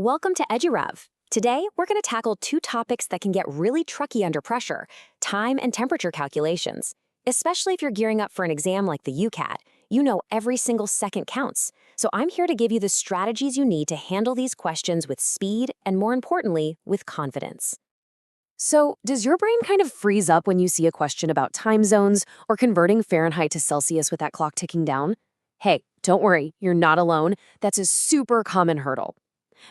Welcome to EduRev. Today, we're going to tackle two topics that can get really tricky under pressure: time and temperature calculations. Especially if you're gearing up for an exam like the UCAT, you know every single second counts. So I'm here to give you the strategies you need to handle these questions with speed and, more importantly, with confidence. So, does your brain kind of freeze up when you see a question about time zones or converting Fahrenheit to Celsius with that clock ticking down? Hey, don't worry, you're not alone. That's a super common hurdle.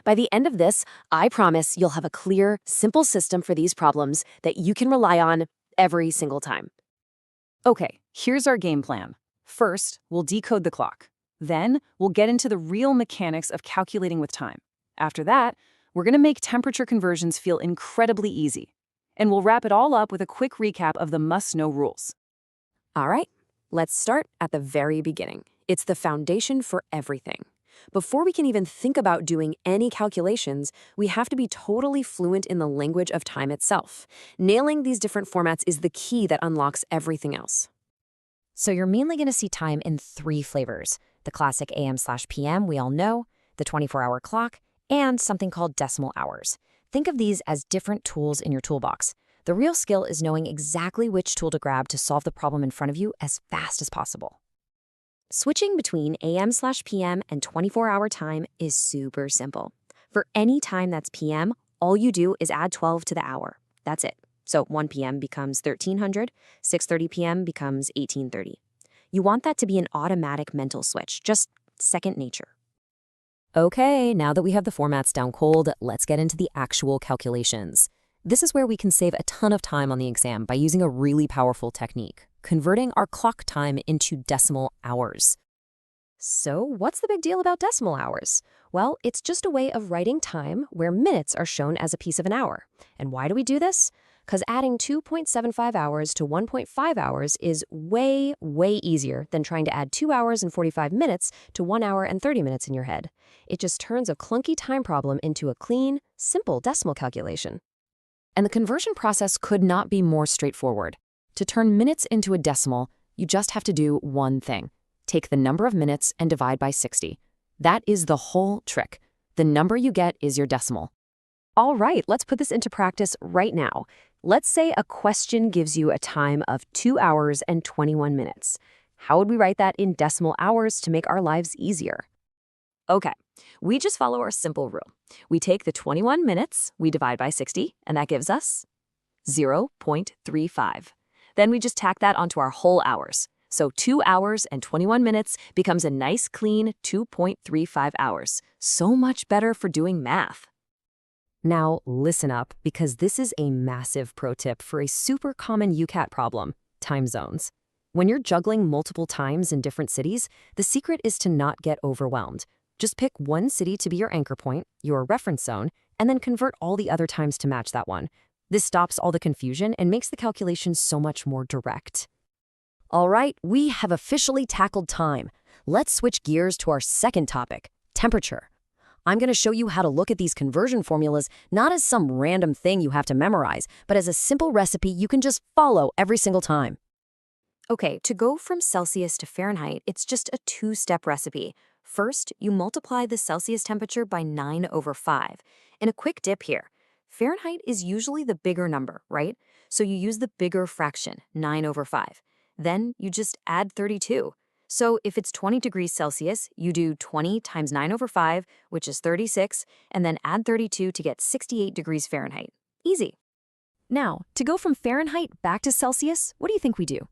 By the end of this, I promise you'll have a clear, simple system for these problems that you can rely on every single time. Okay, here's our game plan. First, we'll decode the clock. Then, we'll get into the real mechanics of calculating with time. After that, we're going to make temperature conversions feel incredibly easy. And we'll wrap it all up with a quick recap of the must-know rules. All right, let's start at the very beginning. It's the foundation for everything. Before we can even think about doing any calculations, we have to be totally fluent in the language of time itself. Nailing these different formats is the key that unlocks everything else. So you're mainly going to see time in three flavors: the classic AM/PM we all know, the 24-hour clock, and something called decimal hours. Think of these as different tools in your toolbox. The real skill is knowing exactly which tool to grab to solve the problem in front of you as fast as possible. Switching between AM/PM and 24-hour time is super simple. For any time that's PM, all you do is add 12 to the hour. That's it. So 1 p.m. becomes 1300, 6:30 p.m. becomes 1830. You want that to be an automatic mental switch, just second nature. Okay, now that we have the formats down cold, let's get into the actual calculations. This is where we can save a ton of time on the exam by using a really powerful technique: converting our clock time into decimal hours. So what's the big deal about decimal hours? Well, it's just a way of writing time where minutes are shown as a piece of an hour. And why do we do this? Because adding 2.75 hours to 1.5 hours is way, way easier than trying to add 2 hours and 45 minutes to 1 hour and 30 minutes in your head. It just turns a clunky time problem into a clean, simple decimal calculation. And the conversion process could not be more straightforward. To turn minutes into a decimal, you just have to do one thing: take the number of minutes and divide by 60. That is the whole trick. The number you get is your decimal. All right, let's put this into practice right now. Let's say a question gives you a time of 2 hours and 21 minutes. How would we write that in decimal hours to make our lives easier? Okay, we just follow our simple rule. We take the 21 minutes, we divide by 60, and that gives us 0.35. Then we just tack that onto our whole hours. So 2 hours and 21 minutes becomes a nice clean 2.35 hours. So much better for doing math. Now listen up, because this is a massive pro tip for a super common UCAT problem: time zones. When you're juggling multiple times in different cities, the secret is to not get overwhelmed. Just pick one city to be your anchor point, your reference zone, and then convert all the other times to match that one. This stops all the confusion and makes the calculation so much more direct. All right, we have officially tackled time. Let's switch gears to our second topic: temperature. I'm going to show you how to look at these conversion formulas not as some random thing you have to memorize, but as a simple recipe you can just follow every single time. Okay, to go from Celsius to Fahrenheit, it's just a two-step recipe. First, you multiply the Celsius temperature by 9/5. And a quick dip here: Fahrenheit is usually the bigger number, right? So you use the bigger fraction, 9/5. Then you just add 32. So if it's 20 degrees Celsius, you do 20 times 9/5, which is 36, and then add 32 to get 68 degrees Fahrenheit. Easy. Now, to go from Fahrenheit back to Celsius, what do you think we do?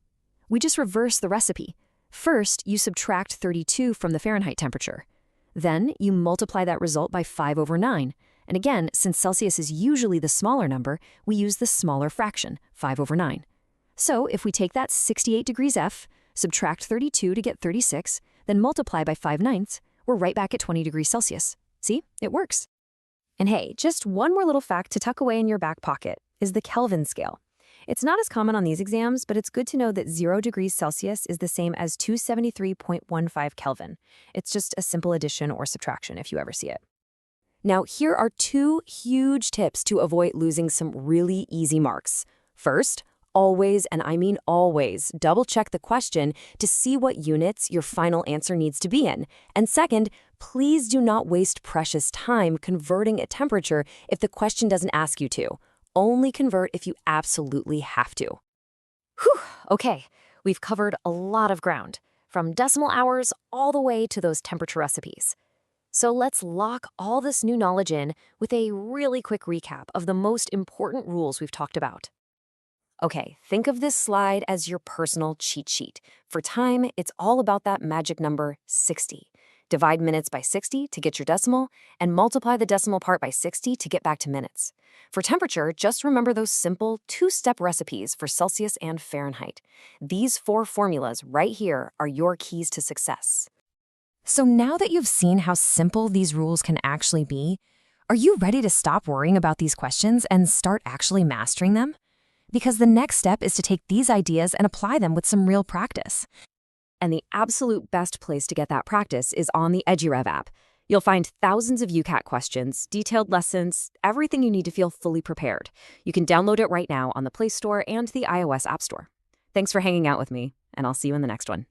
We just reverse the recipe. First, you subtract 32 from the Fahrenheit temperature. Then you multiply that result by 5/9. And again, since Celsius is usually the smaller number, we use the smaller fraction, 5/9. So if we take that 68 degrees F, subtract 32 to get 36, then multiply by 5/9, we're right back at 20 degrees Celsius. See, it works. And hey, just one more little fact to tuck away in your back pocket is the Kelvin scale. It's not as common on these exams, but it's good to know that 0 degrees Celsius is the same as 273.15 Kelvin. It's just a simple addition or subtraction if you ever see it. Now, here are two huge tips to avoid losing some really easy marks. First, always, and I mean always, double-check the question to see what units your final answer needs to be in. And second, please do not waste precious time converting a temperature if the question doesn't ask you to. Only convert if you absolutely have to. Whew, okay, we've covered a lot of ground, from decimal hours all the way to those temperature recipes. So let's lock all this new knowledge in with a really quick recap of the most important rules we've talked about. Okay, think of this slide as your personal cheat sheet. For time, it's all about that magic number 60. Divide minutes by 60 to get your decimal, and multiply the decimal part by 60 to get back to minutes. For temperature, just remember those simple two-step recipes for Celsius and Fahrenheit. These 4 formulas right here are your keys to success. So now that you've seen how simple these rules can actually be, are you ready to stop worrying about these questions and start actually mastering them? Because the next step is to take these ideas and apply them with some real practice. And the absolute best place to get that practice is on the EduRev app. You'll find thousands of UCAT questions, detailed lessons, everything you need to feel fully prepared. You can download it right now on the Play Store and the iOS App Store. Thanks for hanging out with me, and I'll see you in the next one.